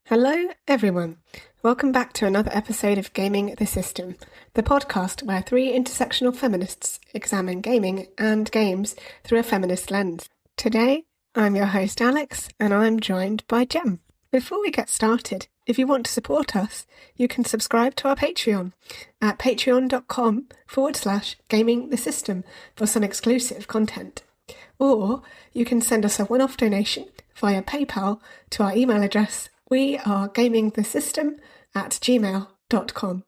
Hello, everyone. Welcome back to another episode of Gaming the System, the podcast where three intersectional feminists examine gaming and games through a feminist lens. Today, I'm your host Alex, and I'm joined by Jem. Before we get started, if you want to support us, you can subscribe to our Patreon at patreon.com/gaming the system for some exclusive content. Or you can send us a one-off donation via PayPal to our email address. We are gamingthesystem@gmail.com.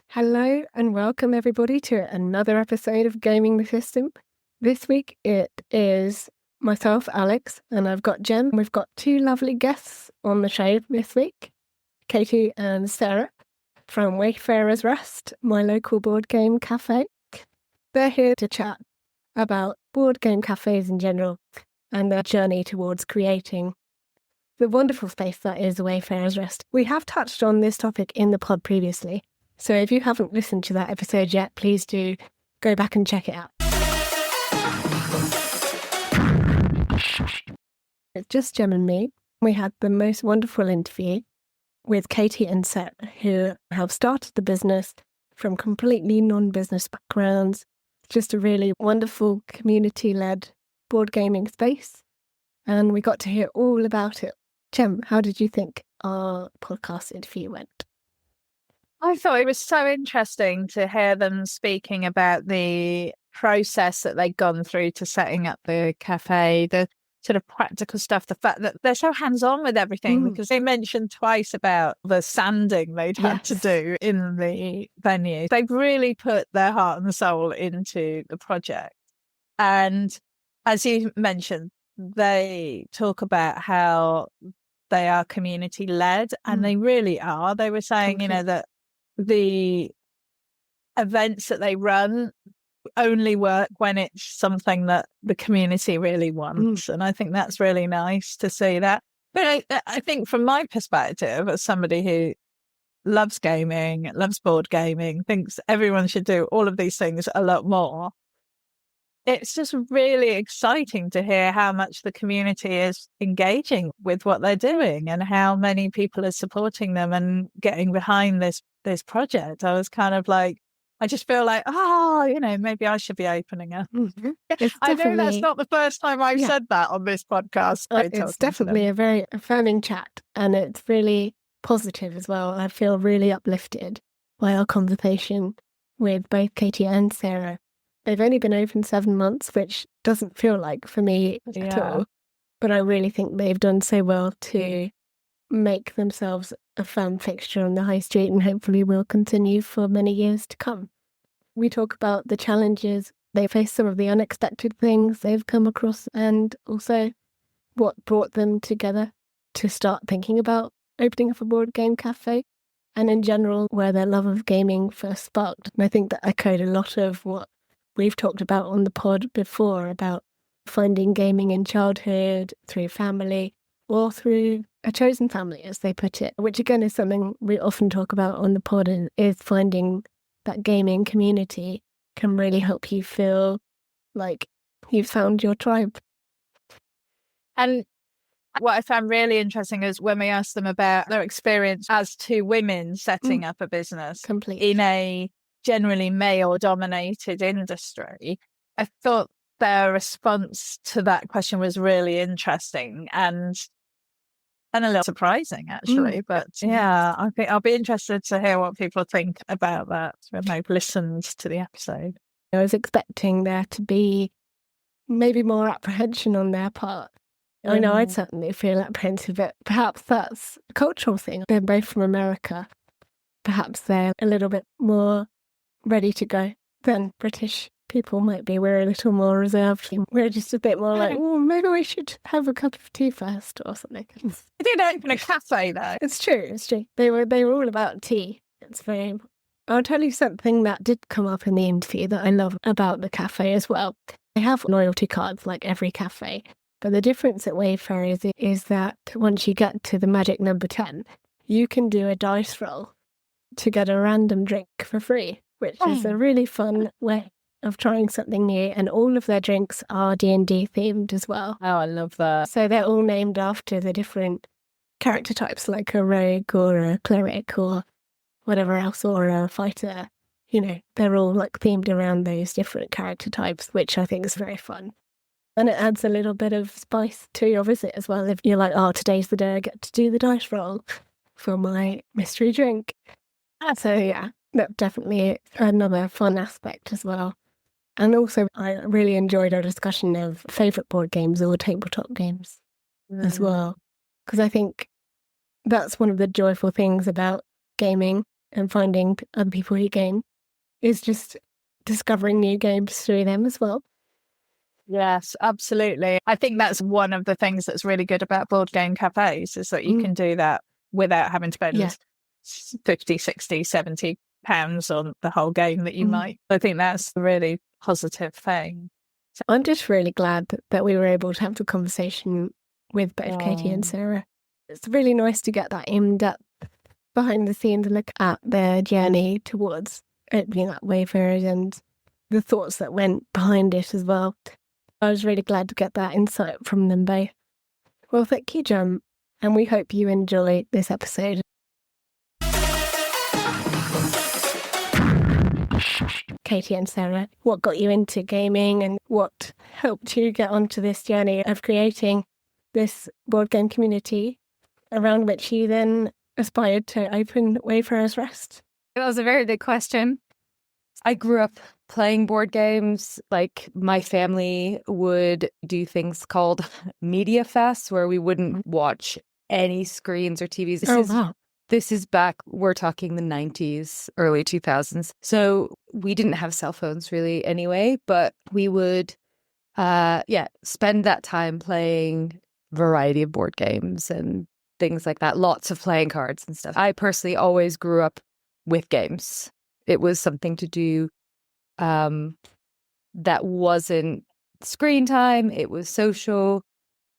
Hello and welcome everybody to another episode of Gaming the System. This week it is myself, Alex, and I've got Jem. We've got two lovely guests on the show this week, Katie and Sarah from Wayfarer's Rest, my local board game cafe. They're here to chat about board game cafes in general and their journey towards creating the wonderful space that is Wayfarer's Rest. We have touched on this topic in the pod previously, so if you haven't listened to that episode yet, please do go back and check it out. It's just Jem and me. We had the most wonderful interview with Katie and Sarah, who have started the business from completely non-business backgrounds. Just a really wonderful community-led board gaming space, and we got to hear all about it. Jem, how did you think our podcast interview went? I thought it was so interesting to hear them speaking about the process that they'd gone through to setting up the cafe, the sort of practical stuff, the fact that they're so hands-on with everything, because they mentioned twice about the sanding they'd had to do in the venue. They've really put their heart and soul into the project. And as you mentioned, they talk about how they are community-led, and they really are. They were saying, that the events that they run only work when it's something that the community really wants. And I think that's really nice to see that. But I think from my perspective, as somebody who loves gaming, loves board gaming, thinks everyone should do all of these things a lot more, it's just really exciting to hear how much the community is engaging with what they're doing and how many people are supporting them and getting behind this project. I was kind of like, I just feel like, maybe I should be opening it. I know that's not the first time I've said that on this podcast. It's definitely a very affirming chat, and it's really positive as well. I feel really uplifted by our conversation with both Katie and Sarah. They've only been open 7 months, which doesn't feel like for me at all. But I really think they've done so well to make themselves a firm fixture on the high street, and hopefully will continue for many years to come. We talk about the challenges they face, some of the unexpected things they've come across, and also what brought them together to start thinking about opening up a board game cafe, and in general where their love of gaming first sparked. And I think that echoed a lot of what we've talked about on the pod before, about finding gaming in childhood, through family, or through a chosen family, as they put it, which again is something we often talk about on the pod, and is finding that gaming community can really help you feel like you've found your tribe. And what I found really interesting is when we asked them about their experience as two women setting up a business in a generally male-dominated industry, I thought their response to that question was really interesting and a little surprising, actually. But I think I'll be interested to hear what people think about that when they've listened to the episode. I was expecting there to be maybe more apprehension on their part. I know I'd certainly feel apprehensive, but perhaps that's a cultural thing. They're both from America. Perhaps they're a little bit more ready to go than British people might be. We're a little more reserved. We're just a bit more like, maybe we should have a cup of tea first or something. They did open a cafe though. It's true. They were all about tea. It's very. I'll tell you something that did come up in the interview that I love about the cafe as well. They have loyalty cards like every cafe, but the difference at Wayfarer is that once you get to the magic number 10, you can do a dice roll to get a random drink for free, which is a really fun way of trying something new, and all of their drinks are D&D themed as well. Oh, I love that. So they're all named after the different character types, like a rogue or a cleric or whatever else, or a fighter. They're all like themed around those different character types, which I think is very fun. And it adds a little bit of spice to your visit as well. If you're like, oh, today's the day I get to do the dice roll for my mystery drink. So yeah, that's definitely another fun aspect as well. And also, I really enjoyed our discussion of favourite board games or tabletop games as well. Because I think that's one of the joyful things about gaming and finding other people who game, is just discovering new games through them as well. Yes, absolutely. I think that's one of the things that's really good about board game cafes, is that you can do that without having to spend 50, 60, 70 pounds on the whole game that you might. I think that's a really positive thing. So I'm just really glad that we were able to have the conversation with both Katie and Sarah. It's really nice to get that in-depth behind the scenes look at their journey towards opening up Wayfarer and the thoughts that went behind it as well. I was really glad to get that insight from them both. Well, thank you, Jem, and we hope you enjoy this episode. Katie and Sarah, what got you into gaming and what helped you get onto this journey of creating this board game community around which you then aspired to open Wayfarer's Rest? That was a very big question. I grew up playing board games. Like, my family would do things called media fests where we wouldn't watch any screens or TVs. Wow. This is back, we're talking the 90s, early 2000s. So we didn't have cell phones really anyway, but we would, spend that time playing a variety of board games and things like that. Lots of playing cards and stuff. I personally always grew up with games. It was something to do that wasn't screen time. It was social.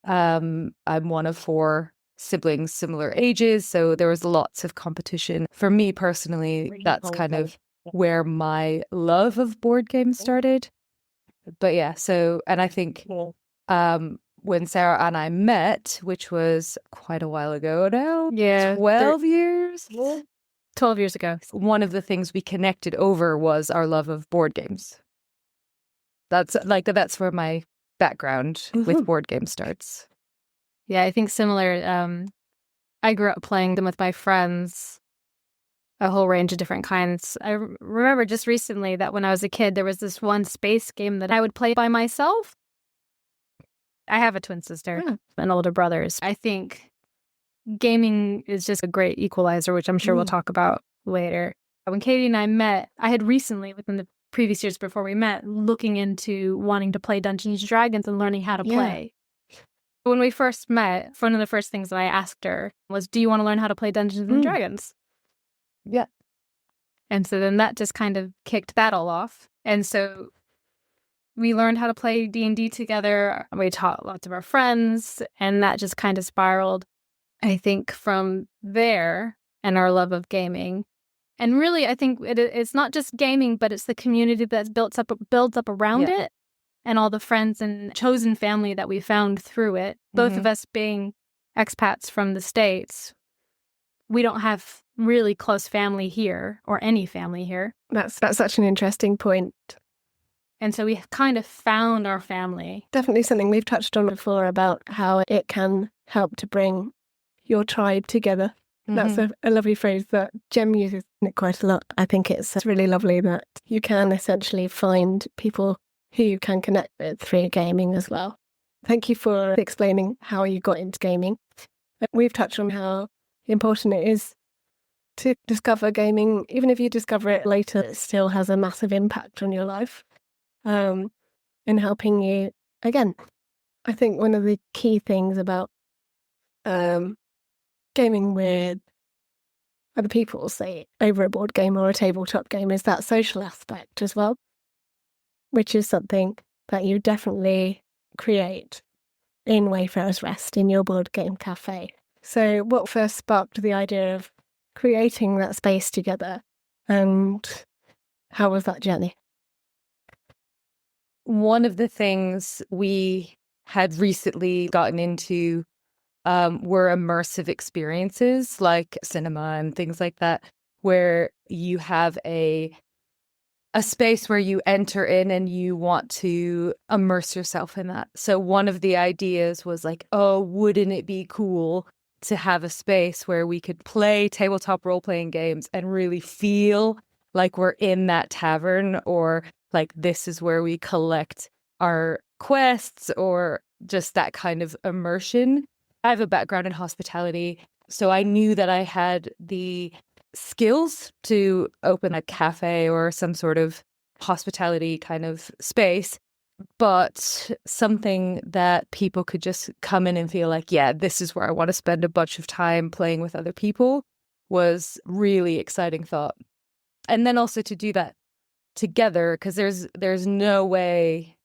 I'm one of 4 siblings, similar ages, so there was lots of competition. For me personally, that's kind of where my love of board games started. But yeah, so, and I think when Sarah and I met, which was quite a while ago now, 12 years? 12 years ago. One of the things we connected over was our love of board games. That's where my background with board games starts. Yeah, I think similar. I grew up playing them with my friends, a whole range of different kinds. I remember just recently that when I was a kid, there was this one space game that I would play by myself. I have a twin sister and older brothers. I think gaming is just a great equalizer, which I'm sure we'll talk about later. When Katie and I met, I had recently, within the previous years before we met, looking into wanting to play Dungeons and Dragons and learning how to play. When we first met, one of the first things that I asked her was, do you want to learn how to play Dungeons and Dragons? Yeah. And so then that just kind of kicked that all off. And so we learned how to play D&D together. We taught lots of our friends, and that just kind of spiraled, I think, from there, and our love of gaming. And really, I think it's not just gaming, but it's the community that's builds up around it, and all the friends and chosen family that we found through it. Both of us being expats from the States, we don't have really close family here, or any family here. That's such an interesting point. And so we kind of found our family. Definitely something we've touched on before about how it can help to bring your tribe together. That's a lovely phrase that Jem uses it quite a lot. I think it's really lovely that you can essentially find people who you can connect with through gaming as well. Thank you for explaining how you got into gaming. We've touched on how important it is to discover gaming. Even if you discover it later, it still has a massive impact on your life, in helping you. Again, I think one of the key things about gaming with other people, say over a board game or a tabletop game, is that social aspect as well, which is something that you definitely create in Wayfarer's Rest, in your board game cafe. So what first sparked the idea of creating that space together, and how was that journey? one of the things we had recently gotten into were immersive experiences like cinema and things like that, where you have a space where you enter in and you want to immerse yourself in that. So one of the ideas was like, oh, wouldn't it be cool to have a space where we could play tabletop role-playing games and really feel like we're in that tavern, or like this is where we collect our quests, or just that kind of immersion. I have a background in hospitality, so I knew that I had the skills to open a cafe or some sort of hospitality kind of space, but something that people could just come in and feel like, yeah, this is where I want to spend a bunch of time playing with other people, was really exciting thought. And then also to do that together, because there's no way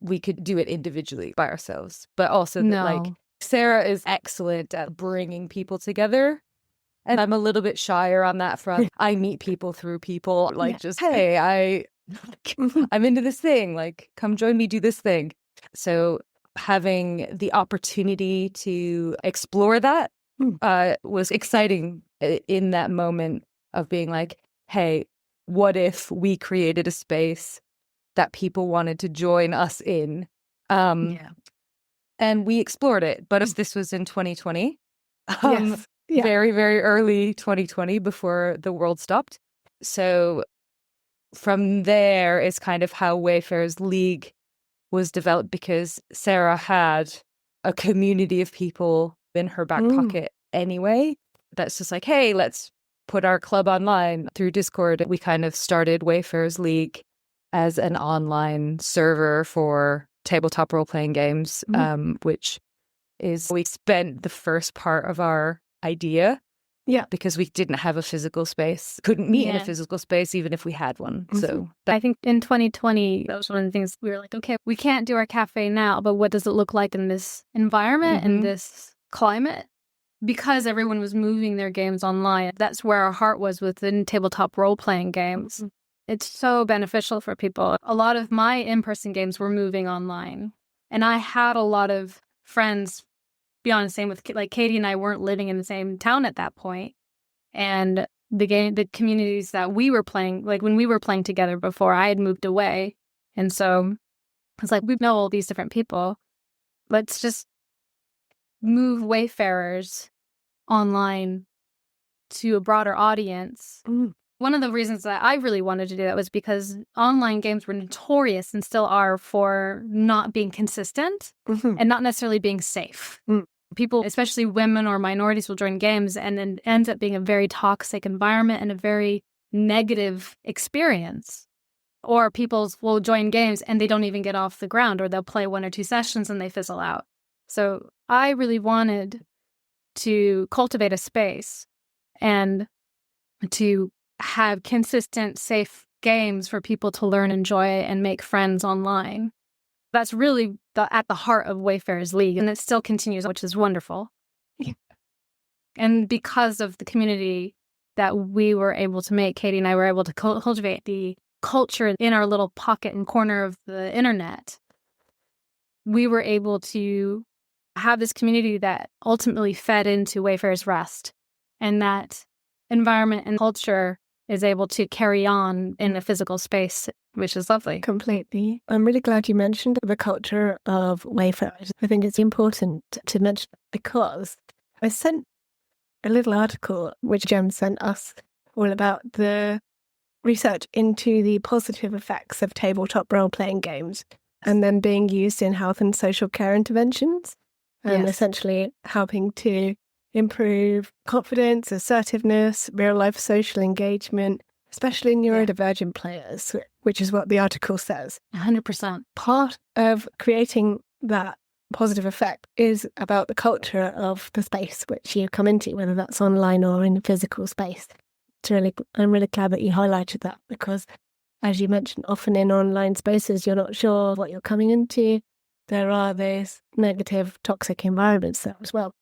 we could do it individually by ourselves, but also that, like, Sarah is excellent at bringing people together. And I'm a little bit shyer on that front. I meet people through people, like, just, hey, I'm into this thing, like, come join me, do this thing. So having the opportunity to explore that was exciting in that moment of being like, hey, what if we created a space that people wanted to join us in? And we explored it. But this was in 2020. Very, very early 2020, before the world stopped. So from there is kind of how Wayfarer's League was developed, because Sarah had a community of people in her back pocket anyway. That's just like, hey, let's put our club online through Discord. We kind of started Wayfarer's League as an online server for tabletop role-playing games, which is, we spent the first part of our idea because we didn't have a physical space, couldn't meet in a physical space even if we had one. So I think in 2020 that was one of the things we were like, okay, we can't do our cafe now, but what does it look like in this environment and this climate? Because everyone was moving their games online, that's where our heart was, within tabletop role-playing games. It's so beneficial for people. A lot of my in-person games were moving online, and I had a lot of friends beyond the same with, like, Katie and I weren't living in the same town at that point. And the communities that we were playing, like when we were playing together before, I had moved away. And so it's like, we know all these different people. Let's just move Wayfarers online to a broader audience. One of the reasons that I really wanted to do that was because online games were notorious, and still are, for not being consistent and not necessarily being safe. People, especially women or minorities, will join games and then ends up being a very toxic environment and a very negative experience. Or people will join games and they don't even get off the ground, or they'll play 1 or 2 sessions and they fizzle out. So I really wanted to cultivate a space and to have consistent, safe games for people to learn, enjoy, and make friends online. That's really at the heart of Wayfarer's League, and it still continues, which is wonderful. And because of the community that we were able to make, Katie and I were able to cultivate the culture in our little pocket and corner of the internet. We were able to have this community that ultimately fed into Wayfarer's Rest, and that environment and culture is able to carry on in a physical space, which is lovely. Completely. I'm really glad you mentioned the culture of Wayfarers. I think it's important to mention, because I sent a little article which Jem sent us, all about the research into the positive effects of tabletop role-playing games and then being used in health and social care interventions, and essentially helping to improve confidence, assertiveness, real-life social engagement, especially neurodivergent players, which is what the article says. 100%. Part of creating that positive effect is about the culture of the space which you come into, whether that's online or in a physical space. I'm really glad that you highlighted that, because, as you mentioned, often in online spaces, you're not sure what you're coming into. There are these negative, toxic environments there as well.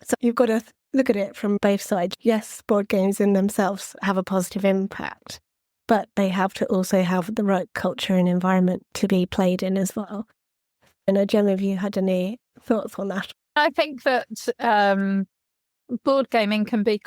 So you've got to look at it from both sides. Yes, board games in themselves have a positive impact, but they have to also have the right culture and environment to be played in as well. And Gemma, have you had any thoughts on that? I think that board gaming can be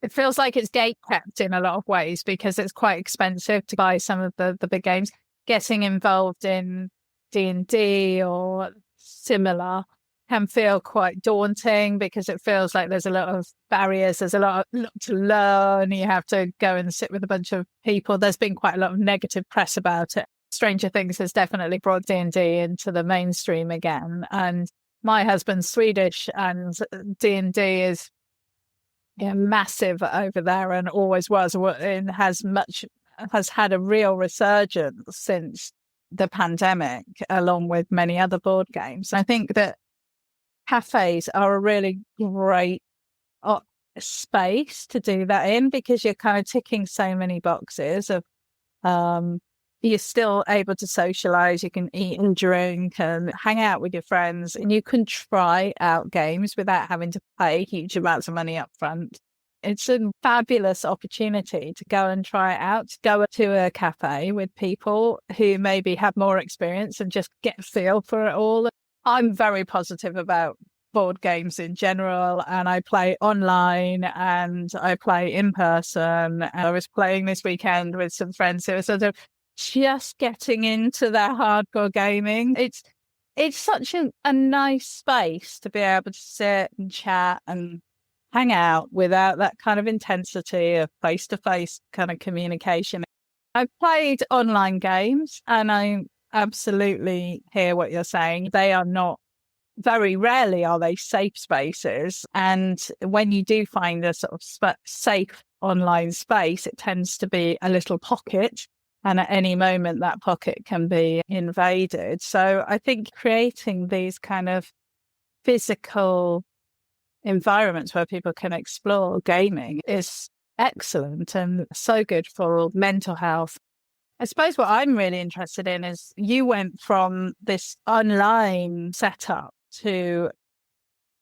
it feels like it's gate-kept in a lot of ways because it's quite expensive to buy some of the big games. Getting involved in D&D or similar can feel quite daunting because it feels like there's a lot of barriers, there's a lot to learn, you have to go and sit with a bunch of people. There's been quite a lot of negative press about it. Stranger Things has definitely brought D&D into the mainstream again. And my husband's Swedish and D&D is massive over there and always was, and has had a real resurgence since the pandemic, along with many other board games. I think that cafes are a really great space to do that in because you're kind of ticking so many boxes of you're still able to socialize, you can eat and drink and hang out with your friends, and you can try out games without having to pay huge amounts of money up front. It's a fabulous opportunity to go and try it out, to go to a cafe with people who maybe have more experience and just get a feel for it all. I'm very positive about board games in general, and I play online and I play in person. And I was playing this weekend with some friends who are sort of just getting into their hardcore gaming. It's such a nice space to be able to sit and chat and hang out without that kind of intensity of face-to-face kind of communication. I've played online games and I absolutely hear what you're saying. They are not, very rarely are they safe spaces. And when you do find a sort of safe online space, it tends to be a little pocket. And at any moment, that pocket can be invaded. So I think creating these kind of physical environments where people can explore gaming is excellent and so good for mental health. I suppose what I'm really interested in is you went from this online setup to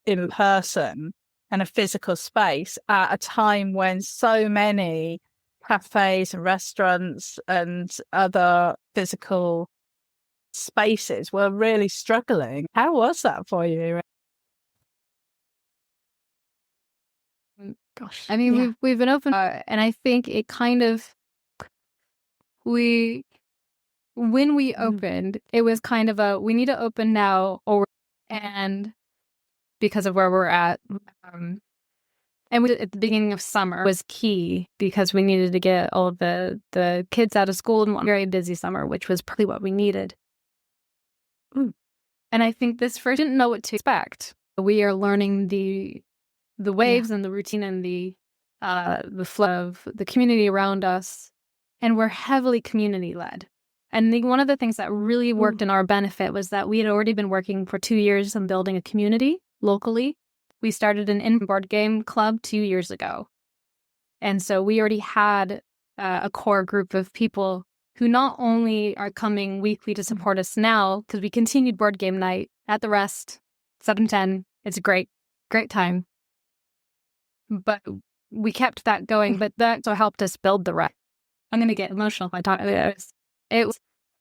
in person and a physical space at a time when so many cafes and restaurants and other physical spaces were really struggling. How was that for you? Gosh, I mean, we've been open, and I think it kind of when we opened, it was kind of we need to open now, and because of where we're at, and at the beginning of summer was key because we needed to get all of the kids out of school in one very busy summer, which was probably what we needed. And I think this first didn't know what to expect. We are learning the waves and the routine and the flow of the community around us, and we're heavily community led. And one of the things that really worked in our benefit was that we had already been working for 2 years on building a community locally. We started an in-board game club 2 years ago. And so we already had a core group of people who not only are coming weekly to support us now, because we continued board game night at the Rest, 7-10. It's a great time. But we kept that going, but that also helped us build the Rest. I'm going to get emotional if I talk about it. It was,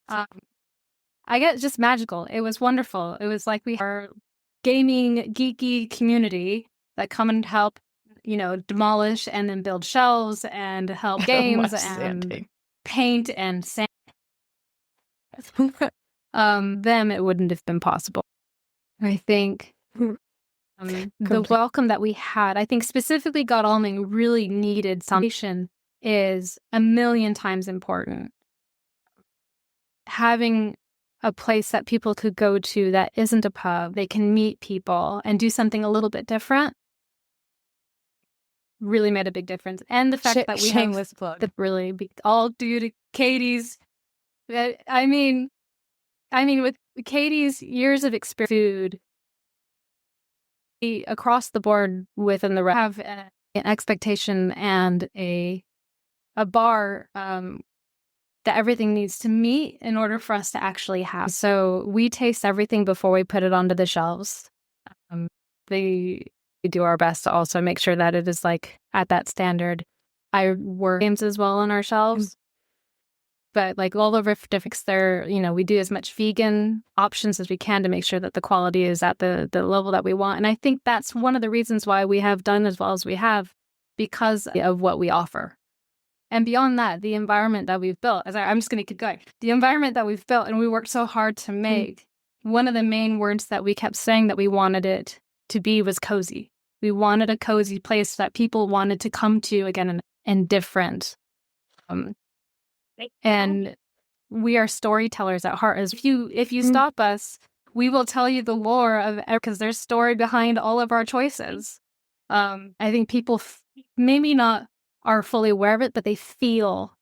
I guess, just magical. It was wonderful. It was like we are gaming geeky community that come and help, demolish and then build shelves and help games and paint and sand. Them, it wouldn't have been possible. I think the welcome that we had, I think specifically Godalming really needed something is a million times important. Having a place that people could go to that isn't a pub, they can meet people and do something a little bit different really made a big difference. And the fact that we shameless plug. That really all due to Katie's, I mean, with Katie's years of experience, food, across the board within the have an expectation and a bar that everything needs to meet in order for us to actually have. So we taste everything before we put it onto the shelves. We do our best to also make sure that it is like at that standard. I work games as well on our shelves. But like all over Fix there, we do as much vegan options as we can to make sure that the quality is at the level that we want. And I think that's one of the reasons why we have done as well as we have, because of what we offer. And beyond that, the environment that we've built, I'm just going to keep going. The environment that we've built and we worked so hard to make, one of the main words that we kept saying that we wanted it to be was cozy. We wanted a cozy place that people wanted to come to again and different. And we are storytellers at heart. As if you stop us, we will tell you the lore of, because there's story behind all of our choices. I think people maybe not are fully aware of it, but they feel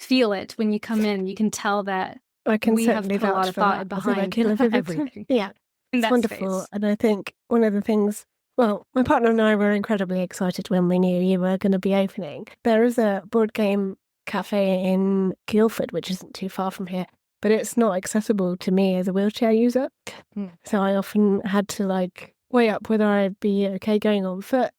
it when you come in. You can tell that we have put a lot of thought behind everything. Yeah, it's wonderful. Space. And I think one of the things, well, my partner and I were incredibly excited when we knew you were going to be opening. There is a board game cafe in Guildford, which isn't too far from here, but it's not accessible to me as a wheelchair user. So I often had to weigh up whether I'd be okay going on foot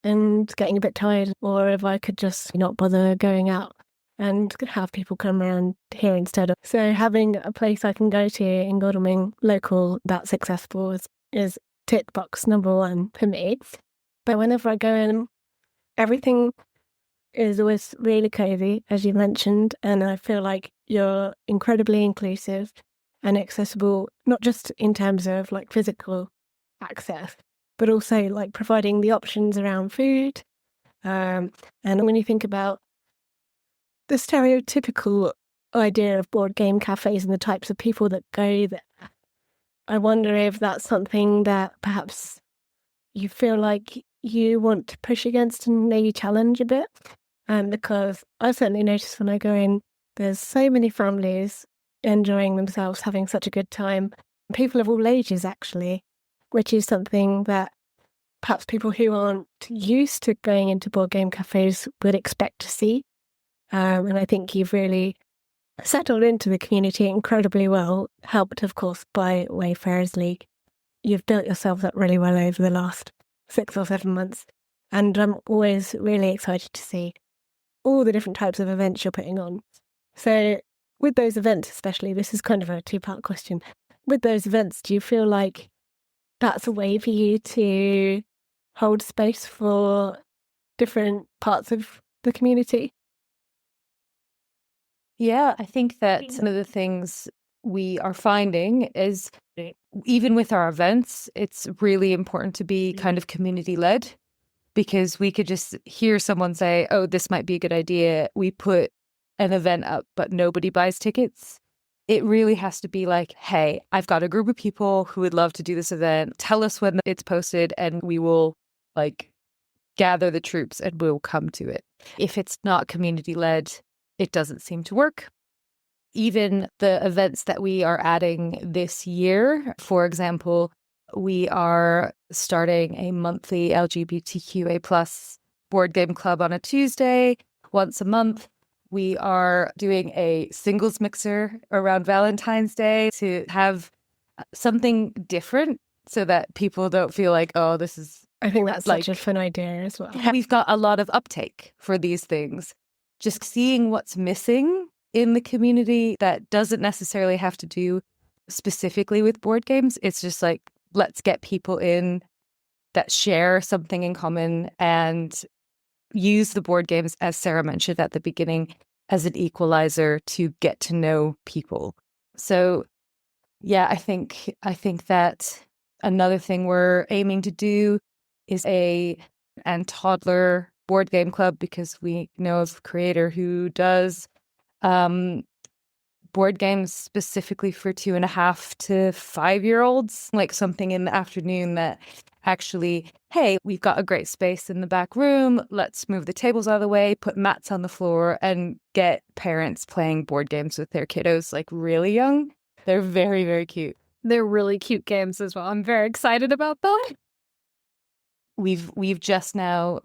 and getting a bit tired, or if I could just not bother going out and have people come around here instead. So having a place I can go to in Godalming, local, that's accessible is tick box number one for me. But whenever I go in, everything is always really cozy, as you mentioned, and I feel like you're incredibly inclusive and accessible, not just in terms of physical access, but also providing the options around food. And when you think about the stereotypical idea of board game cafes and the types of people that go there, I wonder if that's something that perhaps you feel like you want to push against and maybe challenge a bit. Because I certainly notice when I go in, there's so many families enjoying themselves, having such a good time. People of all ages, actually, which is something that perhaps people who aren't used to going into board game cafes would expect to see. And I think you've really settled into the community incredibly well, helped, of course, by Wayfarers League. You've built yourselves up really well over the last 6 or 7 months. And I'm always really excited to see all the different types of events you're putting on. So with those events especially, this is kind of a two-part question. With those events, do you feel like that's a way for you to hold space for different parts of the community? Yeah, I think that one of the things we are finding is even with our events, it's really important to be kind of community-led, because we could just hear someone say, oh, this might be a good idea. We put an event up, but nobody buys tickets. It really has to be like, hey, I've got a group of people who would love to do this event. Tell us when it's posted and we will gather the troops and we'll come to it. If it's not community-led, it doesn't seem to work. Even the events that we are adding this year, for example, we are starting a monthly LGBTQA+ board game club on a Tuesday, once a month. We are doing a singles mixer around Valentine's Day to have something different so that people don't feel like, oh, this is... I think that's such a fun idea as well. We've got a lot of uptake for these things. Just seeing what's missing in the community that doesn't necessarily have to do specifically with board games. It's just let's get people in that share something in common and use the board games, as Sarah mentioned at the beginning, as an equalizer to get to know people. So, yeah, I think that another thing we're aiming to do is and toddler board game club, because we know of a creator who does board games specifically for 2.5 to 5-year-olds, something in the afternoon that actually, hey, we've got a great space in the back room. Let's move the tables out of the way, put mats on the floor, and get parents playing board games with their kiddos really young. They're very, very cute. They're really cute games as well. I'm very excited about that. We've just now,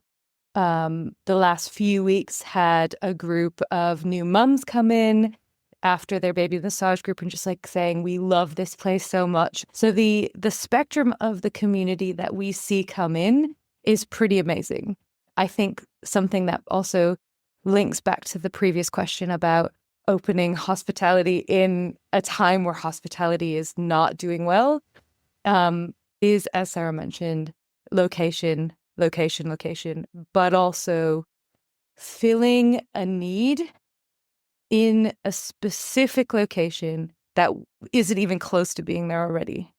the last few weeks, had a group of new mums come in after their baby massage group and just saying, we love this place so much. So the spectrum of the community that we see come in is pretty amazing. I think something that also links back to the previous question about opening hospitality in a time where hospitality is not doing well, is, as Sarah mentioned, location, but also filling a need in a specific location that isn't even close to being there already.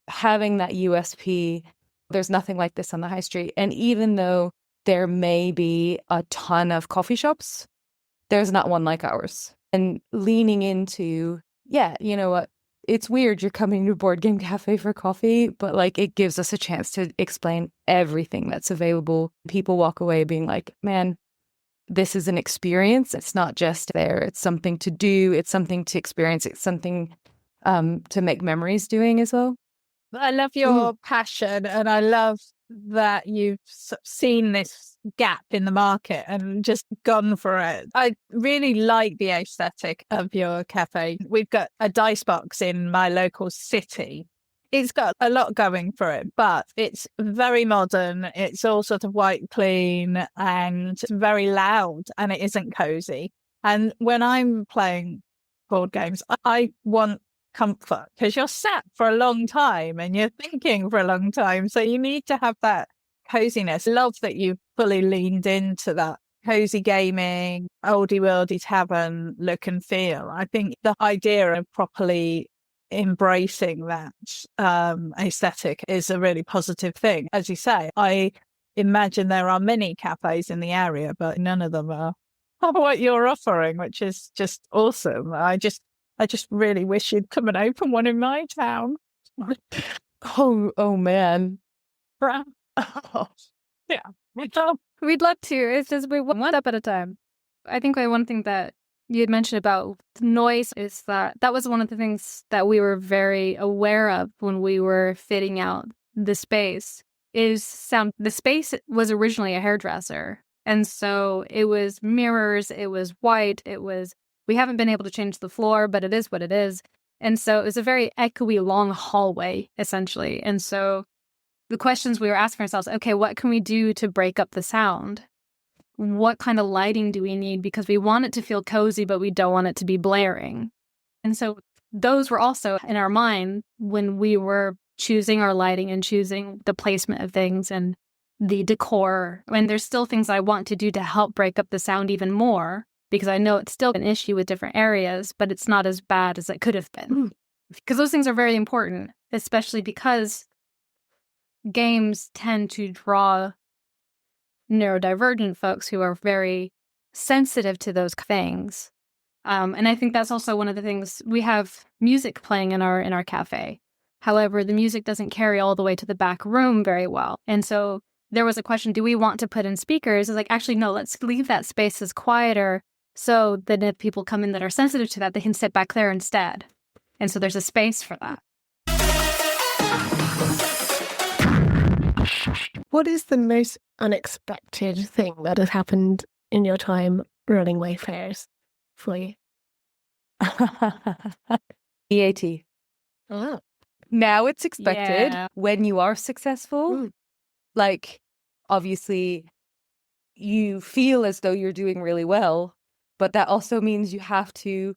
Having that USP, there's nothing like this on the high street. And even though there may be a ton of coffee shops, there's not one like ours. And leaning into, yeah, you know what? It's weird you're coming to Board Game Cafe for coffee, but like it gives us a chance to explain everything that's available. People walk away being like, man, this is an experience. It's not just there. It's something to do. It's something to experience. It's something to make memories doing as well. I love your passion, and I love that you've seen this gap in the market and just gone for it. I really like the aesthetic of your cafe. We've got a dice box in my local city. It's got a lot going for it, but it's very modern. It's all sort of white clean and very loud, and it isn't cozy. And when I'm playing board games, I want comfort, because you're sat for a long time and you're thinking for a long time. So you need to have that coziness. Love that you fully leaned into that cozy gaming, oldie worldy tavern look and feel. I think the idea of properly embracing that aesthetic is a really positive thing. As you say, I imagine there are many cafes in the area, but none of them are what you're offering, which is just awesome. I just really wish you'd come and open one in my town. Oh man. Yeah. We'd love to. It's just we one step at a time. I think one thing that you had mentioned about noise is that was one of the things that we were very aware of when we were fitting out the space is sound. The space was originally a hairdresser. And so it was mirrors, it was white, we haven't been able to change the floor, but it is what it is. And so it was a very echoey long hallway, essentially. And so the questions we were asking ourselves, okay, what can we do to break up the sound? What kind of lighting do we need? Because we want it to feel cozy, but we don't want it to be blaring. And so those were also in our mind when we were choosing our lighting and choosing the placement of things and the decor. And there's still things I want to do to help break up the sound even more, because I know it's still an issue with different areas, but it's not as bad as it could have been. Because those things are very important, especially because games tend to draw neurodivergent folks who are very sensitive to those things. And I think that's also one of the things. We have music playing in our cafe. However, the music doesn't carry all the way to the back room very well. And so there was a question, do we want to put in speakers? It's like, actually, no, let's leave that space as quieter so that if people come in that are sensitive to that, they can sit back there instead. And so there's a space for that. What is the most unexpected thing that has happened in your time running Wayfarers for you? EAT. Oh. Now it's expected Yeah. when you are successful. Like, obviously, you feel as though you're doing really well, but that also means you have to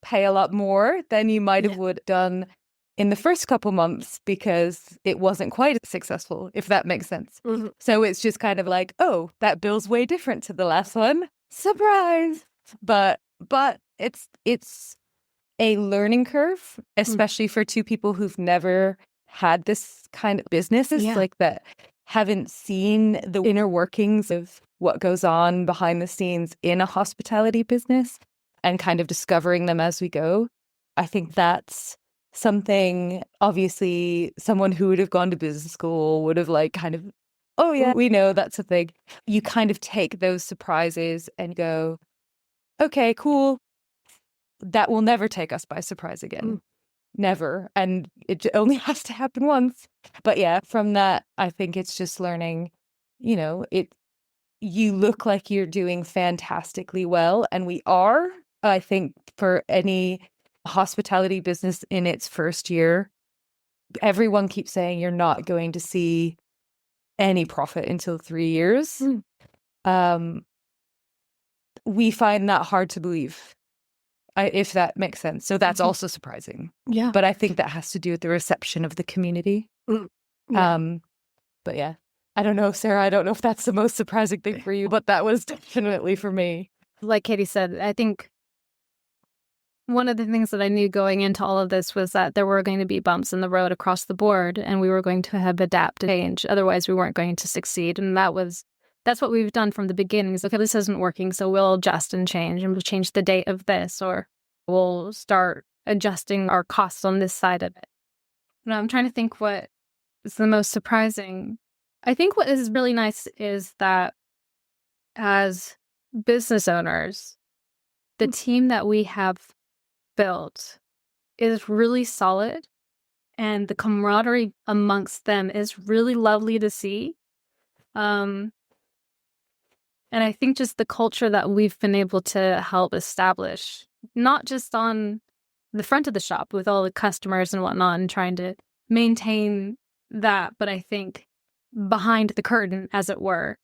pay a lot more than you might have would done in the first couple months because it wasn't quite as successful, if that makes sense. So it's just kind of like, oh, that bill's way different to the last one. Surprise! But it's a learning curve, especially for two people who've never had this kind of businesses like that, haven't seen the inner workings of what goes on behind the scenes in a hospitality business and kind of discovering them as we go. I think that's something, obviously, someone who would have gone to business school would have like kind of, oh yeah, we know that's a thing. You kind of take those surprises and go, okay, cool. That will never take us by surprise again. Never. And it only has to happen once. But yeah, from that, I think it's just learning, you know, you look like you're doing fantastically well. And we are, I think, for any hospitality business in its first year, everyone keeps saying you're not going to see any profit until 3 years. we find that hard to believe, if that makes sense. So that's also surprising. Yeah. But I think that has to do with the reception of the community. Yeah. But yeah, I don't know, Sarah, I don't know if that's the most surprising thing for you, but that was definitely for me. Like Katie said, I think one of the things that I knew going into all of this was that there were going to be bumps in the road across the board, and we were going to have adapt and change. Otherwise, we weren't going to succeed. And that's what we've done from the beginning. Is, okay, this isn't working, so we'll adjust and we'll change the date of this, or we'll start adjusting our costs on this side of it. And I'm trying to think what is the most surprising. I think what is really nice is that as business owners, the team that we have built is really solid, and the camaraderie amongst them is really lovely to see. And I think just the culture that we've been able to help establish, not just on the front of the shop with all the customers and whatnot and trying to maintain that, but I think behind the curtain, as it were,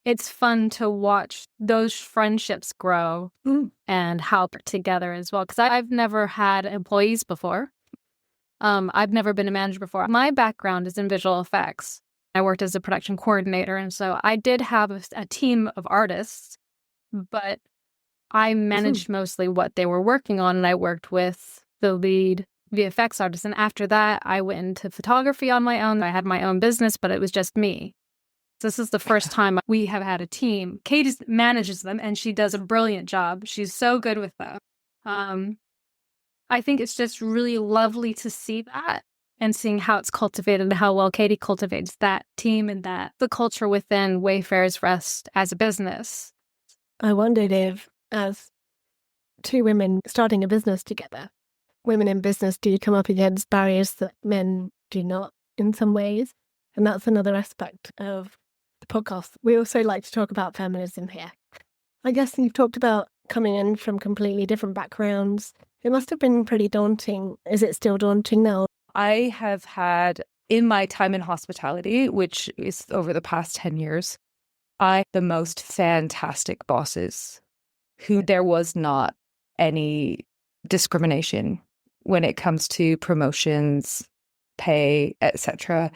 it's fun to watch those friendships grow and how they're together as well. Because I've never had employees before. I've never been a manager before. My background is in visual effects. I worked as a production coordinator, and so I did have a team of artists, but I managed mostly what they were working on, and I worked with the lead VFX artist. And after that, I went into photography on my own. I had my own business, but it was just me. This is the first time we have had a team. Katie manages them, and she does a brilliant job. She's so good with them. I think it's just really lovely to see that and seeing how it's cultivated and how well Katie cultivates that team and that the culture within Wayfarer's Rest as a business. I wondered if, as two women starting a business together, women in business do come up against barriers that men do not in some ways. And that's another aspect of the podcast. We also like to talk about feminism here. I guess you've talked about coming in from completely different backgrounds. It must have been pretty daunting. Is it still daunting now? I have had, in my time in hospitality, which is over the past 10 years, the most fantastic bosses who there was not any discrimination when it comes to promotions, pay, etc.,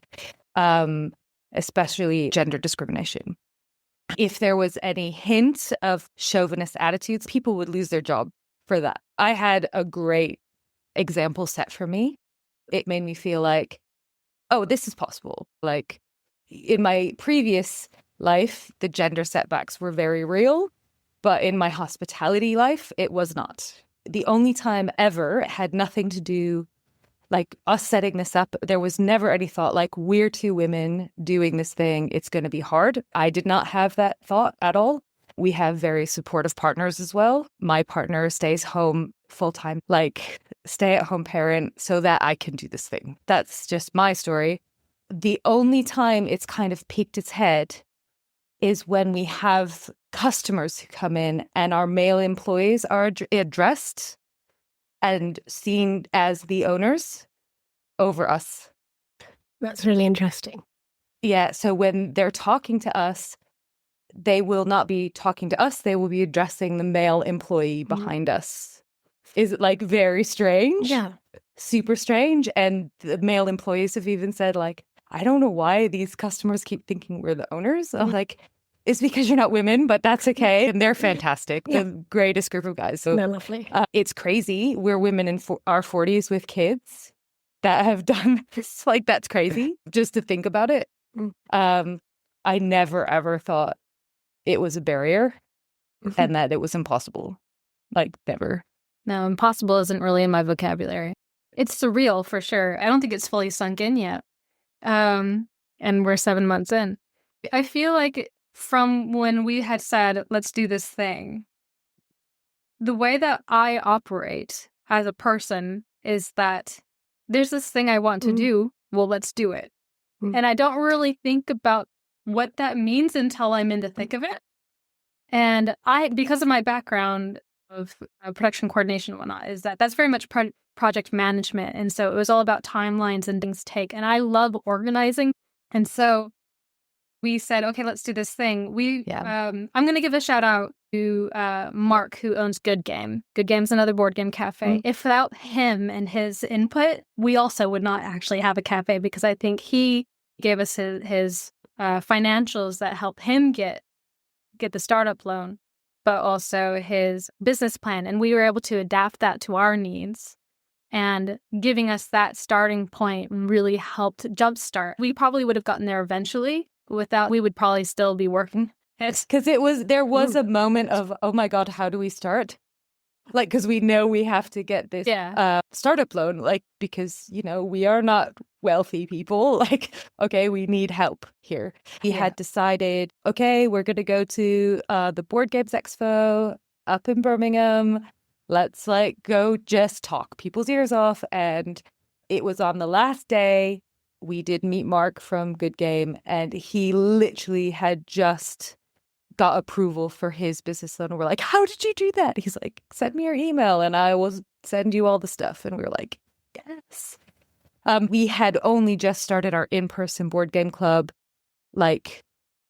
especially gender discrimination. If there was any hint of chauvinist attitudes, people would lose their job for that. I had a great example set for me. It made me feel like, oh, this is possible. Like in my previous life, the gender setbacks were very real, but in my hospitality life, it was not. The only time ever it had nothing to do, like us setting this up, there was never any thought like, we're two women doing this thing, it's going to be hard. I did not have that thought at all. We have very supportive partners as well. My partner stays home full-time, like stay-at-home parent, so that I can do this thing. That's just my story. The only time it's kind of peeked its head is when we have customers who come in and our male employees are addressed and seen as the owners over us. That's really interesting. Yeah, so when they're talking to us, they will not be talking to us, they will be addressing the male employee behind us. Is it like very strange? Yeah. Super strange. And the male employees have even said like, I don't know why these customers keep thinking we're the owners. I'm like, it's because you're not women, but that's okay. And they're fantastic. Yeah. The greatest group of guys. So They're lovely. It's crazy. We're women in our 40s with kids that have done this. Like, that's crazy just to think about it. I never, ever thought it was a barrier and that it was impossible. Like, never. No, impossible isn't really in my vocabulary. It's surreal for sure. I don't think it's fully sunk in yet. And we're 7 months in. I feel like from when we had said, let's do this thing, the way that I operate as a person is that there's this thing I want to do. Well, let's do it. And I don't really think about what that means until I'm in the thick of it. And because of my background of production coordination and whatnot, is that's very much project management. And so it was all about timelines and things take. And I love organizing. And so we said, okay, let's do this thing. I'm going to give a shout out to Mark, who owns Good Game. Good Game's another board game cafe. If without him and his input, we also would not actually have a cafe, because I think he gave us his financials that helped him get the startup loan, but also his business plan. And we were able to adapt that to our needs. And giving us that starting point really helped jumpstart. We probably would have gotten there eventually. Without, we would probably still be working. Because there was a moment of, oh my God, how do we start? Like, because we know we have to get this startup loan, like, because, you know, we are not wealthy people. Like, okay, we need help here. We had decided, okay, we're going to go to the Board Games Expo up in Birmingham. Let's like go just talk people's ears off. And it was on the last day. We did meet Mark from Good Game, and he literally had just got approval for his business loan. And we're like, how did you do that? He's like, send me your email and I will send you all the stuff. And we were like, yes. We had only just started our in-person board game club like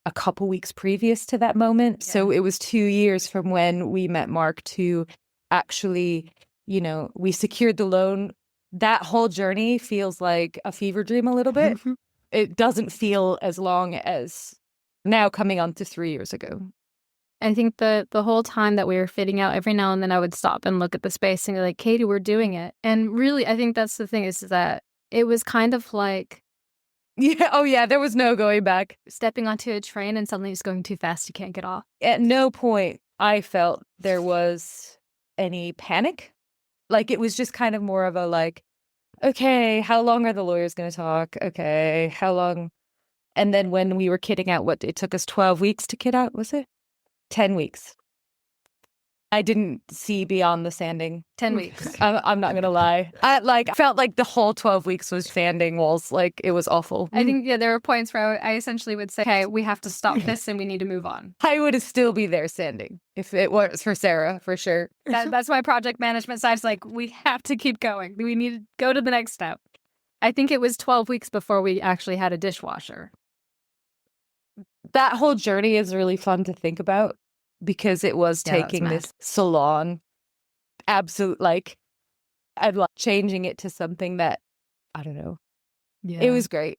a couple weeks previous to that moment. Yeah. So it was 2 years from when we met Mark to actually, you know, we secured the loan. That whole journey feels like a fever dream a little bit. It doesn't feel as long as now coming on to 3 years ago. I think the whole time that we were fitting out, every now and then I would stop and look at the space and be like, Katie, we're doing it. And really, I think that's the thing, is that it was kind of like... Yeah, oh yeah, there was no going back. Stepping onto a train and suddenly it's going too fast, you can't get off. At no point I felt there was any panic. Like, it was just kind of more of a like, okay, how long are the lawyers going to talk? Okay, how long? And then when we were kitting out, it took us 12 weeks to kit out, was it? 10 weeks. I didn't see beyond the sanding. 10 weeks. I'm not going to lie. I felt like the whole 12 weeks was sanding walls. Like, it was awful. I think, there were points where I essentially would say, okay, we have to stop this and we need to move on. I would still be there sanding if it was for Sarah, for sure. That's my project management side. It's like, we have to keep going. We need to go to the next step. I think it was 12 weeks before we actually had a dishwasher. That whole journey is really fun to think about, because it was taking this salon, and changing it to something that, I don't know. Yeah. It was great.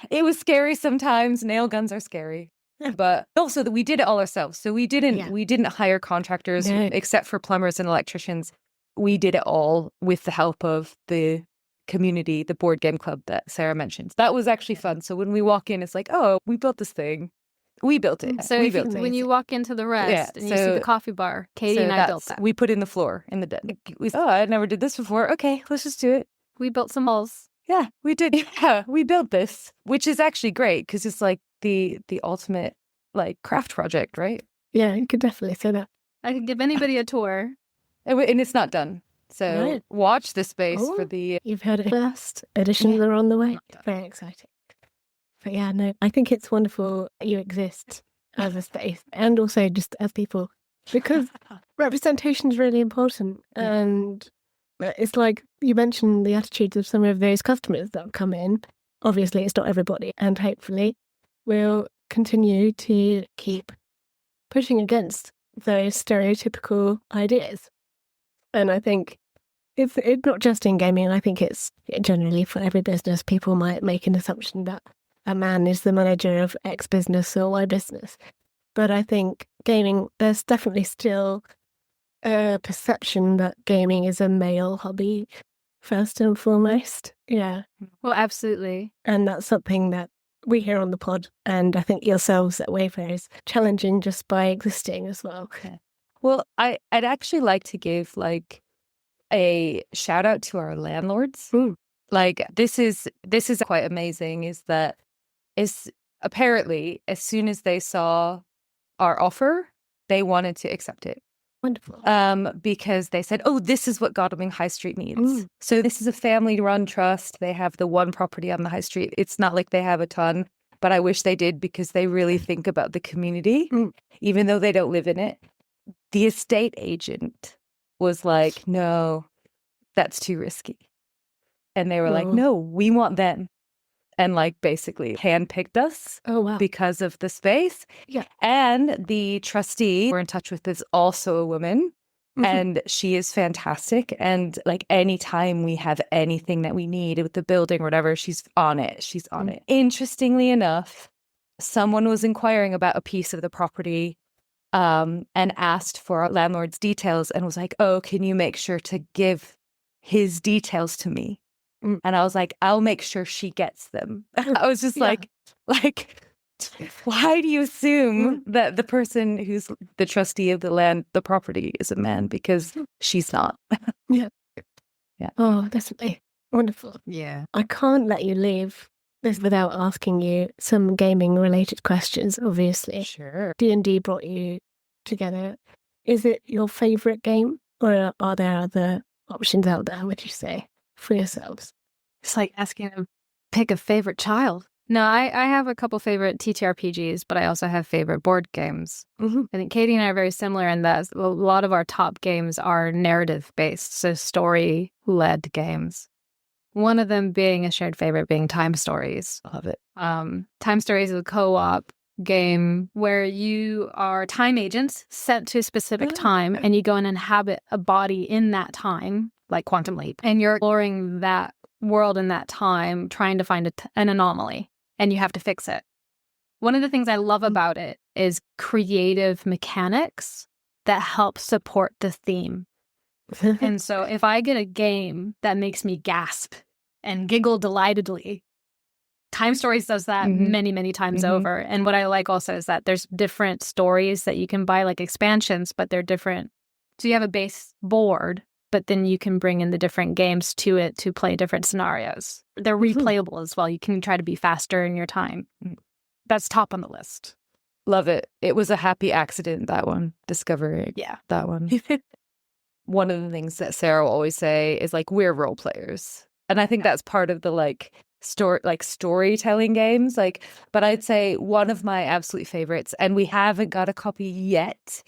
It was scary sometimes. Nail guns are scary. But also that we did it all ourselves. So we didn't hire contractors except for plumbers and electricians. We did it all with the help of the community, the board game club that Sarah mentioned. That was actually fun. So when we walk in, it's like, oh, we built this thing. We built it. So when you walk into the rest and you see the coffee bar, Katie and I built that. We put in the floor in the den. I never did this before. Okay, let's just do it. We built some walls. Yeah, we did. Yeah, we built this, which is actually great because it's like the ultimate like craft project, right? Yeah, you could definitely say that. I could give anybody a tour. And it's not done. So watch this space for the... You've heard it first. Editions are on the way. Very exciting. But yeah, no, I think it's wonderful that you exist as a space and also just as people, because representation is really important. And it's like you mentioned the attitudes of some of those customers that have come in. Obviously, it's not everybody. And hopefully we'll continue to keep pushing against those stereotypical ideas. And I think it's not just in gaming. I think it's generally for every business. People might make an assumption that a man is the manager of X business or Y business. But I think gaming, there's definitely still a perception that gaming is a male hobby, first and foremost. Yeah. Well, absolutely. And that's something that we hear on the pod. And I think yourselves at Wayfarer is challenging just by existing as well. Okay. Well, I'd actually like to give like a shout out to our landlords. Like this is quite amazing, is that is apparently as soon as they saw our offer, they wanted to accept it. Wonderful. Because they said, oh, this is what Godalming High Street needs. So this is a family-run trust. They have the one property on the high street. It's not like they have a ton, but I wish they did, because they really think about the community, even though they don't live in it. The estate agent was like, no, that's too risky. And they were like, no, we want them. and like basically handpicked us Oh, wow. because of the space. Yeah. And the trustee we're in touch with is also a woman. And she is fantastic. And like anytime we have anything that we need with the building or whatever, she's on it. She's on it. Interestingly enough, someone was inquiring about a piece of the property and asked for our landlord's details and was like, oh, can you make sure to give his details to me? And I was like, I'll make sure she gets them. I was just like, why do you assume that the person who's the trustee of the property is a man? Because she's not. Yeah. Yeah. Oh, definitely. Wonderful. Yeah. I can't let you leave this without asking you some gaming related questions, obviously. Sure. D&D brought you together. Is it your favourite game, or are there other options out there, would you say, for yourselves? It's like asking to pick a favorite child. No, I have a couple favorite TTRPGs, but I also have favorite board games. I think Katie and I are very similar in that a lot of our top games are narrative based, so story led games. One of them being a shared favorite being Time Stories. Love it. Time Stories is a co-op game where you are time agents sent to a specific time and you go and inhabit a body in that time, like Quantum Leap, and you're exploring that world in that time, trying to find an anomaly, and you have to fix it. One of the things I love about it is creative mechanics that help support the theme. And so if I get a game that makes me gasp and giggle delightedly, Time Stories does that many, many times over. And what I like also is that there's different stories that you can buy, like expansions, but they're different. So you have a base board, but then you can bring in the different games to it to play different scenarios. They're replayable as well. You can try to be faster in your time. That's top on the list. Love it. It was a happy accident, that one, discovering that one. One of the things that Sarah will always say is like, we're role players. And I think that's part of the storytelling games. But I'd say one of my absolute favorites, and we haven't got a copy yet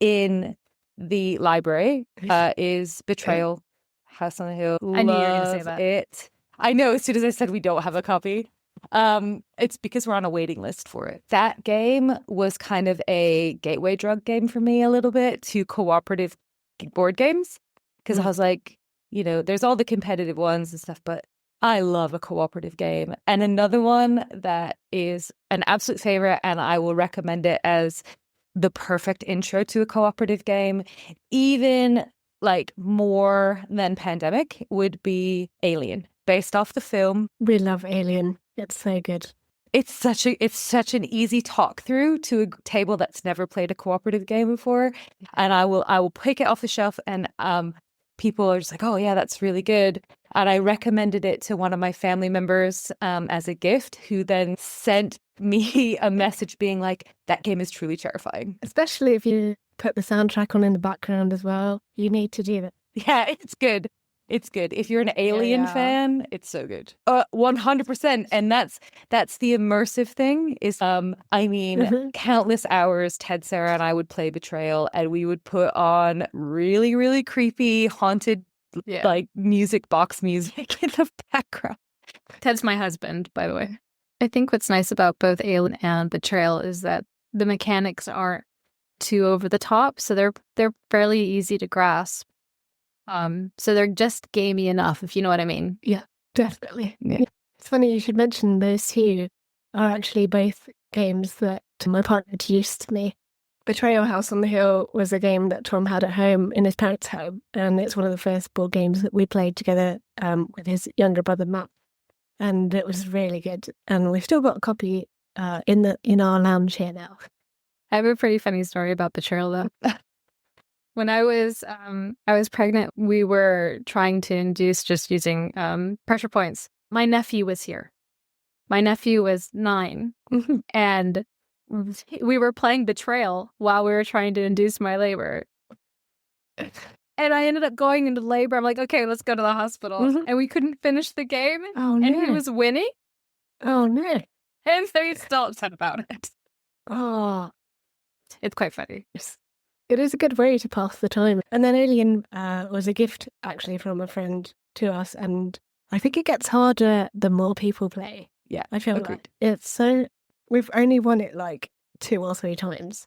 in the library, is Betrayal, House on the Hill. I knew you were going to say that. It. I know, as soon as I said we don't have a copy. It's because we're on a waiting list for it. That game was kind of a gateway drug game for me a little bit to cooperative board games, because I was like, there's all the competitive ones and stuff, but I love a cooperative game. And another one that is an absolute favorite, and I will recommend it as the perfect intro to a cooperative game, even like more than Pandemic, would be Alien, based off the film. We love Alien. It's so good. It's such an easy talk through to a table that's never played a cooperative game before, and I will pick it off the shelf, and people are just like, oh yeah, that's really good. And I recommended it to one of my family members as a gift, who then sent me a message being like, that game is truly terrifying. Especially if you put the soundtrack on in the background as well. You need to do that. Yeah, it's good. It's good. If you're an Alien fan, it's so good. 100%. And that's the immersive thing is, countless hours, Ted, Sarah, and I would play Betrayal, and we would put on really, really creepy, haunted, box music in the background. Ted's my husband, by the way. I think what's nice about both Alien and Betrayal is that the mechanics aren't too over the top, so they're fairly easy to grasp. So they're just gamey enough, if you know what I mean. Yeah, definitely. Yeah. It's funny you should mention those two are actually both games that my partner introduced to me. Betrayal House on the Hill was a game that Tom had at home in his parents' home, and it's one of the first board games that we played together with his younger brother Matt, and it was really good. And we've still got a copy in our lounge here now. I have a pretty funny story about Betrayal, though. When I was pregnant, we were trying to induce just using pressure points. My nephew was here. My nephew was 9, and we were playing Betrayal while we were trying to induce my labor. And I ended up going into labor. I'm like, okay, let's go to the hospital. And we couldn't finish the game. Oh, no. And he was winning. Oh, no. And so he's still upset about it. Oh, It's quite funny. it is a good way to pass the time. And then Alien was a gift, actually, from a friend to us. And I think it gets harder the more people play. Yeah, I feel agreed. like it's so. We've only won it like 2 or 3 times.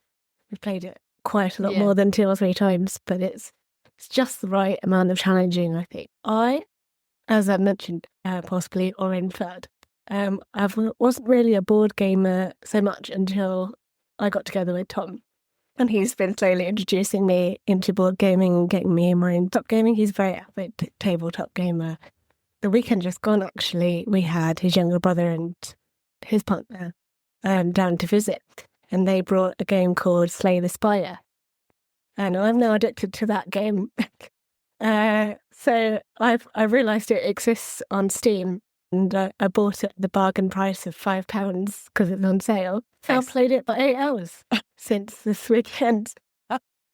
We've played it quite a lot more than 2 or 3 times, but it's just the right amount of challenging, I think. As I mentioned, possibly or inferred, wasn't really a board gamer so much until I got together with Tom. And he's been slowly introducing me into board gaming and getting me in my own top gaming. He's a very avid tabletop gamer. The weekend just gone, actually, we had his younger brother and his partner down to visit. And they brought a game called Slay the Spire. And I'm now addicted to that game. So I realised it exists on Steam. And I bought it at the bargain price of £5 because it's on sale. So I've played it for 8 hours since this weekend.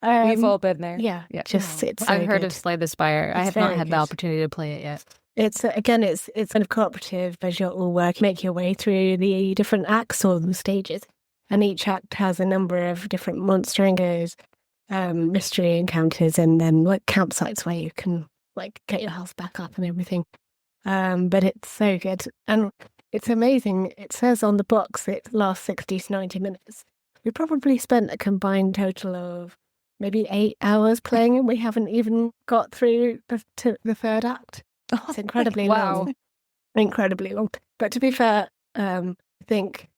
We've all been there. Yeah, just it's so I've heard good. of Slay the Spire. I It's have not very had the good. opportunity to play it yet. It's again, it's kind of cooperative as you're all working, make your way through the different acts or the stages, and each act has a number of different monster encounters, mystery encounters, and then like campsites where you can like get your health back up and everything. But it's so good and it's amazing. It says on the box it lasts 60 to 90 minutes. We probably spent a combined total of maybe 8 hours playing, and we haven't even got through to the third act. It's incredibly long. Incredibly long. But to be fair, I think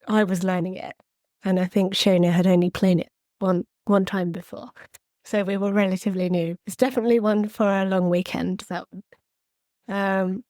I was learning it, and I think Shona had only played it one time before. So we were relatively new. It's definitely one for a long weekend, that one.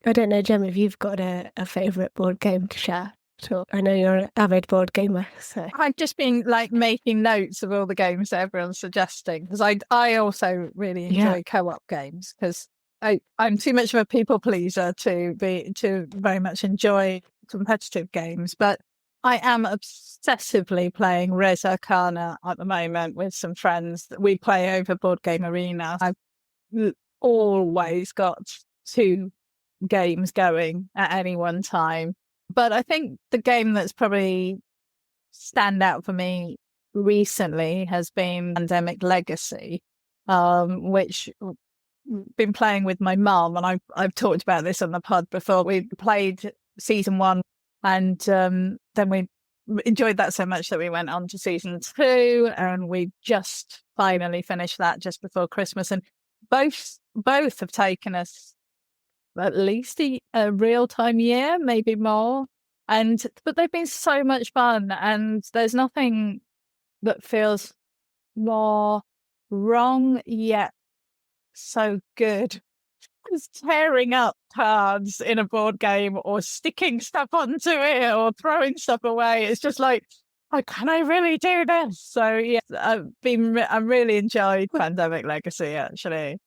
I don't know, Jem, if you've got a favourite board game to share. Sure. I know you're an avid board gamer, so I've just been like making notes of all the games that everyone's suggesting, because I also really enjoy co-op games, because I'm too much of a people pleaser to very much enjoy competitive games, but I am obsessively playing Res Arcana at the moment with some friends that we play over Board Game Arena. I've always got 2 games going at any one time. But I think the game that's probably stand out for me recently has been Pandemic Legacy, which I've been playing with my mum, and I've talked about this on the pod before. We played season 1, and then we enjoyed that so much that we went on to season 2, and we just finally finished that just before Christmas. And both have taken us at least a real-time year, maybe more. But they've been so much fun, and there's nothing that feels more wrong yet so good as tearing up cards in a board game or sticking stuff onto it or throwing stuff away. It's just like, oh, can I really do this? So yeah, I really enjoyed Pandemic Legacy, actually.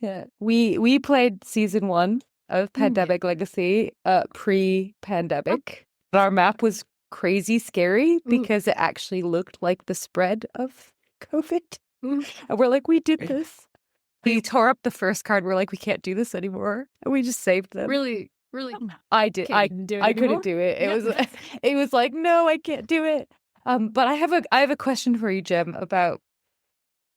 Yeah, we played season 1 of Pandemic Legacy pre-pandemic. Our map was crazy scary because it actually looked like the spread of COVID. And we're like, we did this. We tore up the first card. We're like, we can't do this anymore, and we just saved them. Really. I did. I couldn't do it. It was like, no, I can't do it. But I have a question for you, Jem, about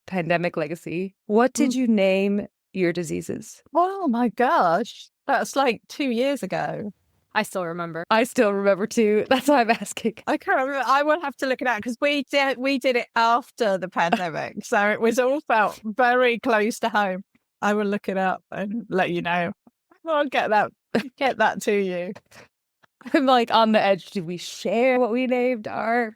Pandemic Legacy. What did you name your diseases? Oh my gosh, that's like 2 years ago. I still remember. I still remember too. That's why I'm asking. I can't remember. I will have to look it out, because we did it after the pandemic, so it was all felt very close to home. I will look it up and let you know. I'll get that to you. I'm like on the edge. Did we share what we named our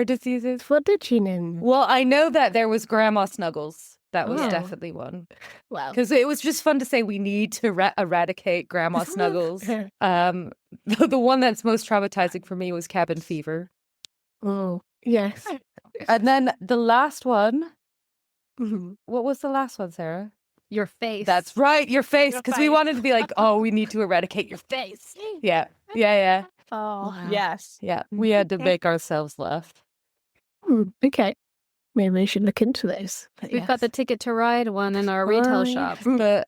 diseases? what did you name? Well, I know that there was Grandma Snuggles. That was Oh. definitely one. Wow. Because it was just fun to say we need to eradicate Grandma Snuggles. The one that's most traumatizing for me was Cabin Fever. Oh, yes. And then the last one, Mhm. what was the last one, Sarah? Your face. That's right, your face. Your Because we face. wanted to be like, oh, we need to eradicate your face. Yeah. Oh, Wow. Yes. Yeah. We had to make ourselves laugh. Okay. Maybe we should look into those. But we've got the Ticket to Ride one in our retail shop. But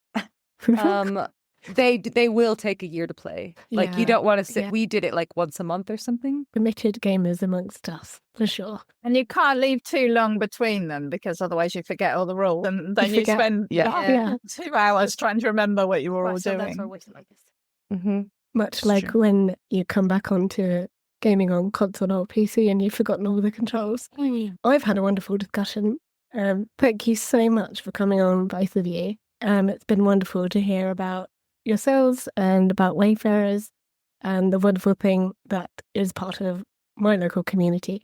they will take a year to play. Like, you Yeah, don't want to sit. yeah. We did it like once a month or something. committed gamers amongst us, for sure. And you can't leave too long between them, because otherwise you forget all the rules, and then you forget. spend Yeah. Yeah. 2 hours trying to remember what you were all So doing. that's our wish list. Much That's like true. when you come back onto gaming on console or PC and you've forgotten all the controls. I've had a wonderful discussion. Thank you so much for coming on, both of you. It's been wonderful to hear about yourselves and about Wayfarers and the wonderful thing that is part of my local community.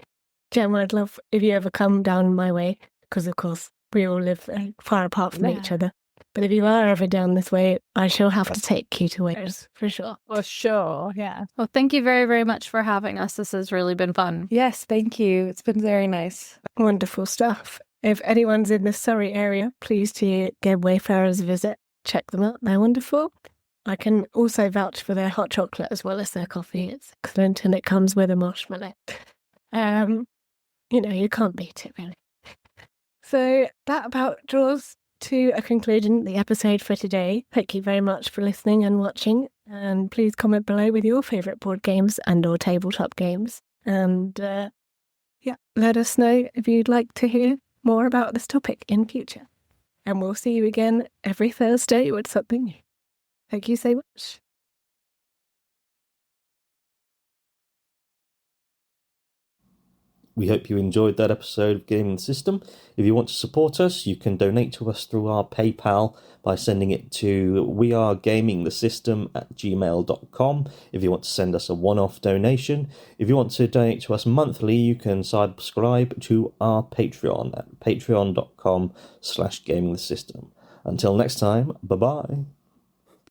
Jem, I'd love if you ever come down my way, because of course we all live far apart from each other. But if you are ever down this way, I shall have to take you to Wayfarers, for sure. For sure, yeah. Well, thank you very, very much for having us. This has really been fun. Yes, thank you. It's been very nice. Wonderful stuff. If anyone's in the Surrey area, please to give Wayfarers a visit. Check them out. They're wonderful. I can also vouch for their hot chocolate as well as their coffee. It's excellent, and it comes with a marshmallow. You can't beat it, really. So that about draws to a conclusion the episode for today. Thank you very much for listening and watching, and please comment below with your favourite board games and or tabletop games, and let us know if you'd like to hear more about this topic in future, and we'll see you again every Thursday with something new. Thank you so much. We hope you enjoyed that episode of Gaming the System. If you want to support us, you can donate to us through our PayPal by sending it to wearegamingthesystem@gmail.com if you want to send us a one-off donation. If you want to donate to us monthly, you can subscribe to our Patreon at patreon.com/gamingthesystem. Until next time, bye-bye.